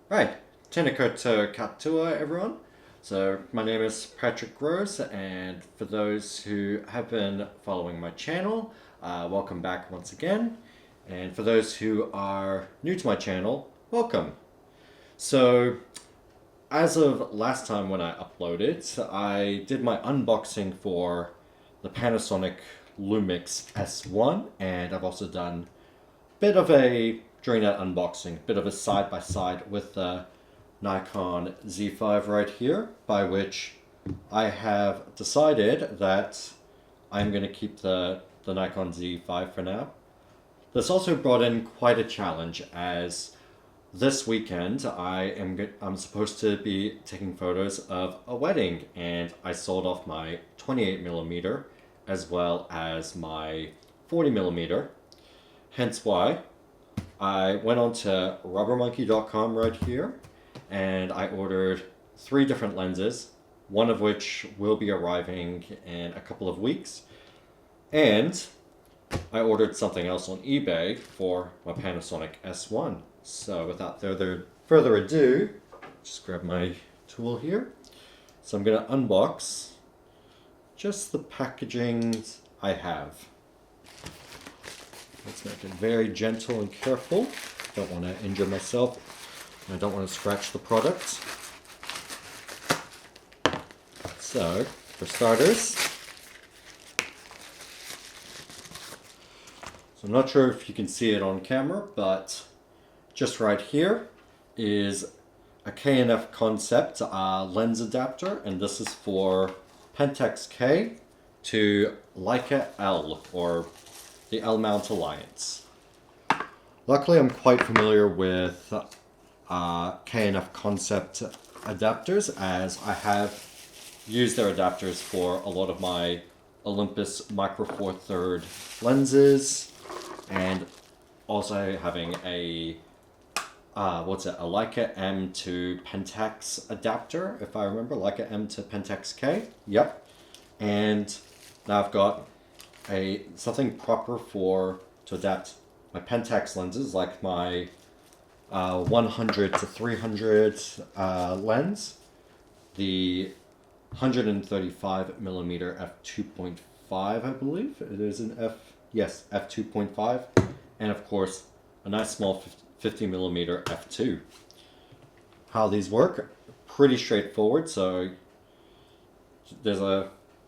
Right, tēnā koutou katoa, everyone. So my name is Patrick Rose, and for those who have been following my channel, welcome back once again. And for those who are new to my channel, welcome. So as of last time when I uploaded, I did my unboxing for the Panasonic Lumix S1, and I've also done during that unboxing, bit of a side by side with the Nikon Z5 right here, by which I have decided that I'm going to keep the Nikon Z5 for now. This also brought in quite a challenge, as this weekend I'm supposed to be taking photos of a wedding, and I sold off my 28mm as well as my 40mm. Hence why I went on to rubbermonkey.com right here, and I ordered 3 different lenses, one of which will be arriving in a couple of weeks. And I ordered something else on eBay for my Panasonic S1. So without further ado, just grab my tool here. So I'm going to unbox just the packaging I have. Let's make it very gentle and careful. Don't want to injure myself. I don't want to scratch the product. So, for starters, so I'm not sure if you can see it on camera, but just right here is a K&F Concept lens adapter, and this is for Pentax K to Leica L, or the L-mount Alliance. Luckily, I'm quite familiar with K&F Concept adapters, as I have used their adapters for a lot of my Olympus Micro Four Third lenses, and also having a Leica M to Pentax adapter, if I remember, Leica M to Pentax K. Yep. And now I've got something proper to adapt my Pentax lenses, like my 100 to 300 lens, the 135mm f2.5, I believe it is an f2.5, and of course a nice small 50mm f2. How these work? Pretty straightforward. So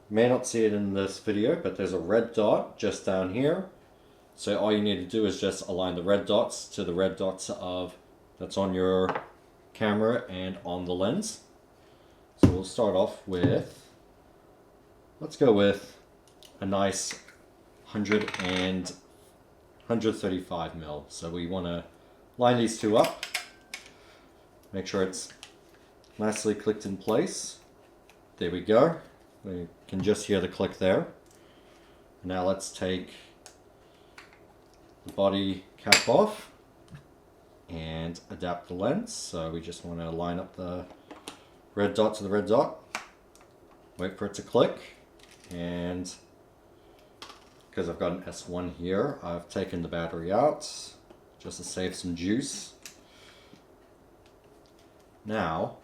may not see it in this video, but there's a red dot just down here. So all you need to do is just align the red dots to the red dots that's on your camera and on the lens. So we'll start off with, let's go with a nice 135mm. So we want to line these two up, make sure it's nicely clicked in place. There we go. We can just hear the click there. Now let's take the body cap off and adapt the lens. So we just want to line up the red dot to the red dot, wait for it to click, and because I've got an S1 here, I've taken the battery out just to save some juice. Now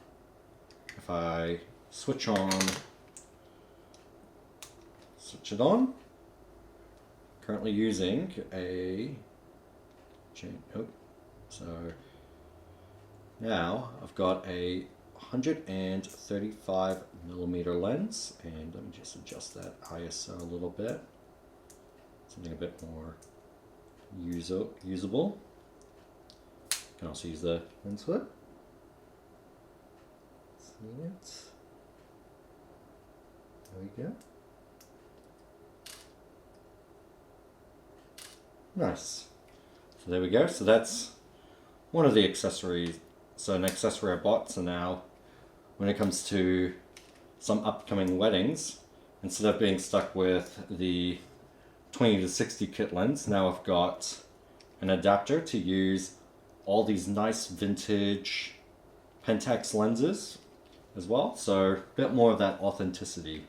if I switch it on, currently using so now I've got a 135mm lens, and let me just adjust that ISO a little bit, something a bit more usable. You can also use the lens hood. See it? There we go. Nice. So there we go. So that's one of the accessories. So an accessory I bought. So now when it comes to some upcoming weddings, instead of being stuck with the 20 to 60 kit lens, now I've got an adapter to use all these nice vintage Pentax lenses as well. So a bit more of that authenticity.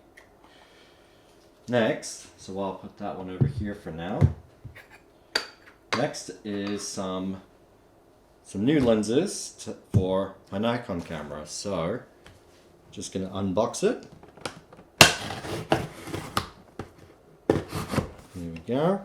Next, so I'll put that one over here for now. Next is some some new lenses for my Nikon camera. So just gonna unbox it. Here we go.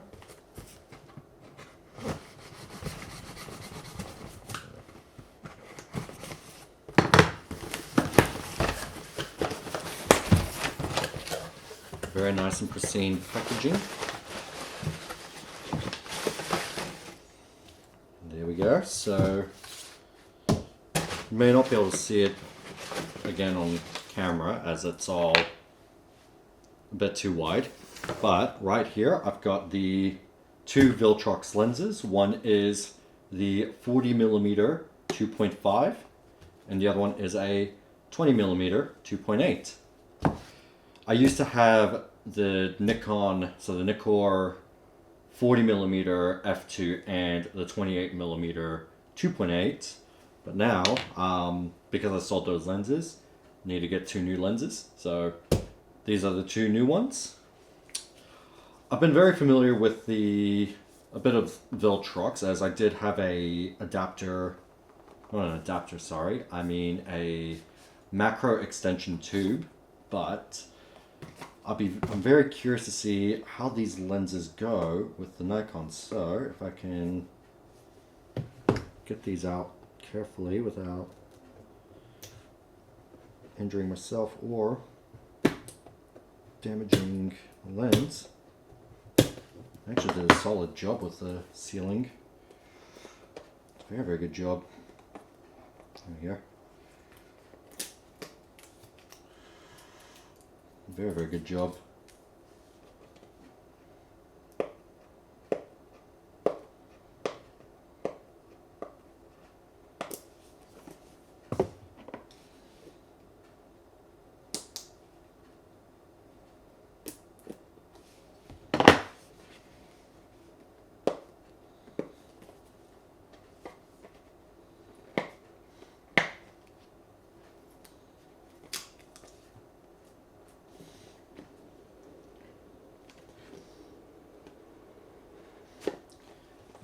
Very nice and pristine packaging. There we go. So you may not be able to see it again on camera as it's all a bit too wide. But right here I've got the two Viltrox lenses. One is the 40mm 2.5 and the other one is a 20mm 2.8. I used to have the Nikon, so the Nikkor 40mm f2 and the 28mm 2.8, but now because I sold those lenses, I need to get two new lenses. So these are the two new ones. I've been very familiar with a bit of Viltrox, as I did have a macro extension tube, but I'm very curious to see how these lenses go with the Nikon. So if I can get these out carefully without injuring myself or damaging the lens. I actually did a solid job with the sealing. Very, very good job. There we go. Very, very good job.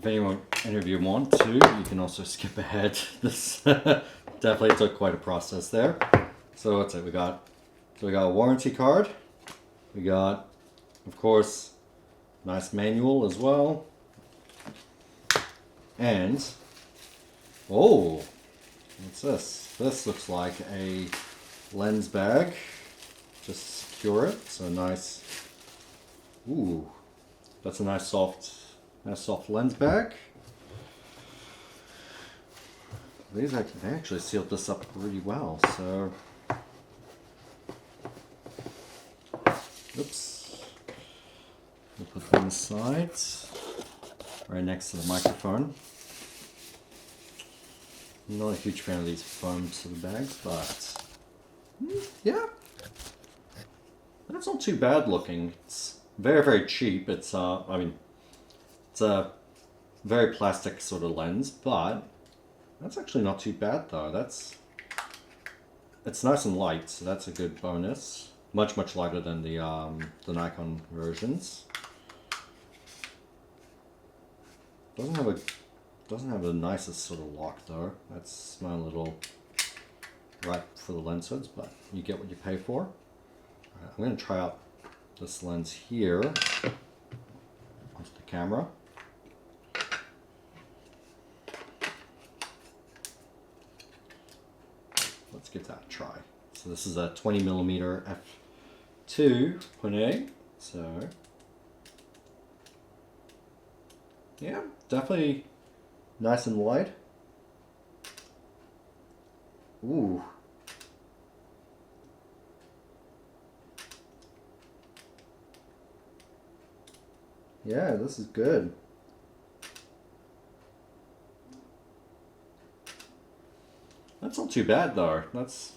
If any of you want to, you can also skip ahead. This definitely took quite a process there. So what's it? We got a warranty card. We got, of course, nice manual as well. And oh, what's this? This looks like a lens bag. Just secure it. So nice. Ooh, that's a nice soft lens bag. They actually sealed this up pretty well. So, oops. We'll put that on the side, right next to the microphone. I'm not a huge fan of these foam sort of bags, but yeah, that's not too bad looking. It's very, very cheap. It's it's a very plastic sort of lens, but that's actually not too bad though. It's nice and light, so that's a good bonus. Much, much lighter than the Nikon versions. Doesn't have the nicest sort of lock though. That's my little right for the lens hoods, but you get what you pay for. Alright, I'm going to try out this lens here onto the camera. Let's give that a try. So this is a 20mm f2.8. So yeah, definitely nice and wide. Ooh. Yeah, this is good. That's not too bad though. That's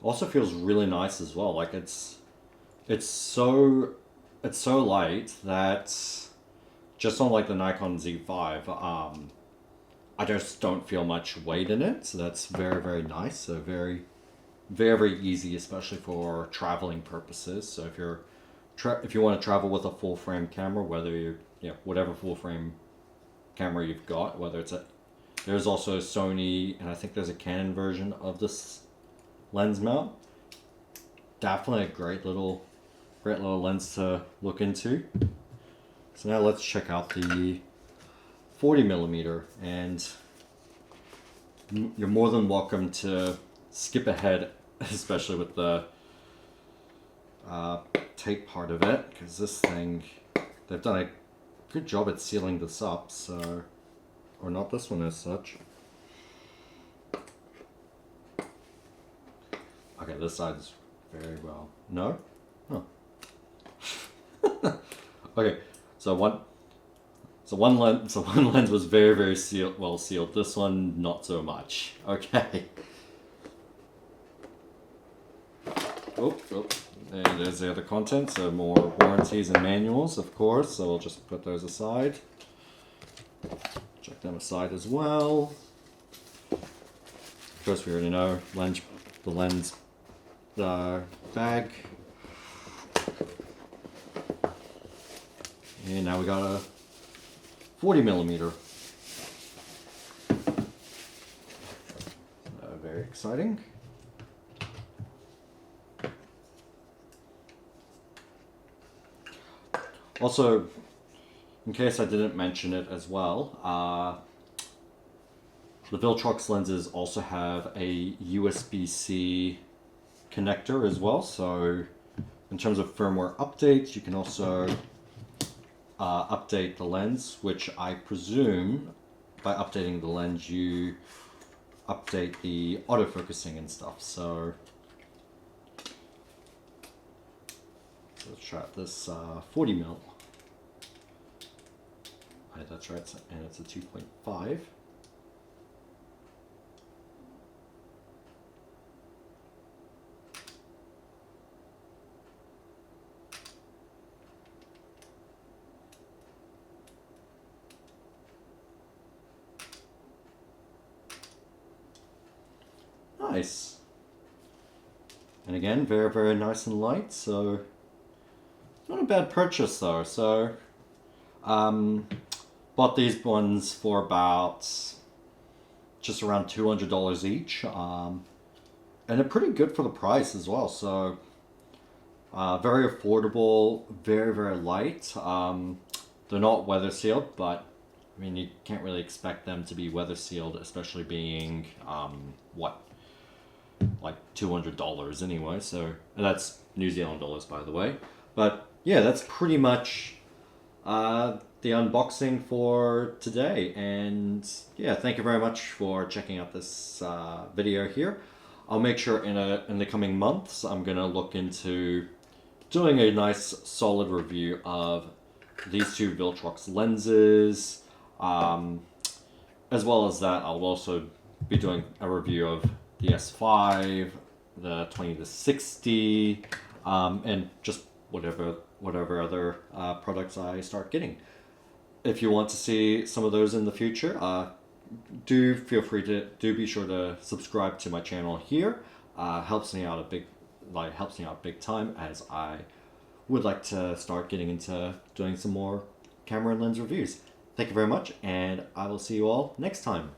also feels really nice as well. Like it's so light that just on like the Nikon Z5, I just don't feel much weight in it. So that's very, very nice. So very, very, very easy, especially for traveling purposes. So if you're if you want to travel with a full frame camera, whether you whatever full frame camera you've got, whether it's there's also a Sony, and I think there's a Canon version of this lens mount. Definitely a great little lens to look into. So now let's check out the 40mm, and you're more than welcome to skip ahead, especially with the tape part of it, because this thing, they've done a good job at sealing this up, so, or not this one as such. Okay, this side's very well. No? Huh. Okay, so one lens was very well sealed. This one not so much. Okay. Oh, and there's the other content, so more warranties and manuals, of course, so we'll just put those aside. Check them aside as well. Of course, we already know the lens bag. And now we got a 40mm. Very exciting. Also, in case I didn't mention it as well, the Viltrox lenses also have a USB-C connector as well, so in terms of firmware updates, you can also update the lens, which I presume by updating the lens you update the autofocusing and stuff. So let's try out this 40mm. That's right, and it's a 2.5. Nice. And again, very nice and light, so not a bad purchase though. So bought these ones for about just around $200 each, and they're pretty good for the price as well. So very affordable, very light. They're not weather sealed, but I mean, you can't really expect them to be weather sealed, especially being like $200 anyway. So, and that's New Zealand dollars, by the way. But yeah, that's pretty much the unboxing for today. And yeah, thank you very much for checking out this video here. I'll make sure in the coming months I'm gonna look into doing a nice solid review of these two Viltrox lenses. As well as that, I'll also be doing a review of the S5, the 20-60, and just whatever other products I start getting. If you want to see some of those in the future, do be sure to subscribe to my channel here. Helps me out big time, as I would like to start getting into doing some more camera and lens reviews. Thank you very much, and I will see you all next time.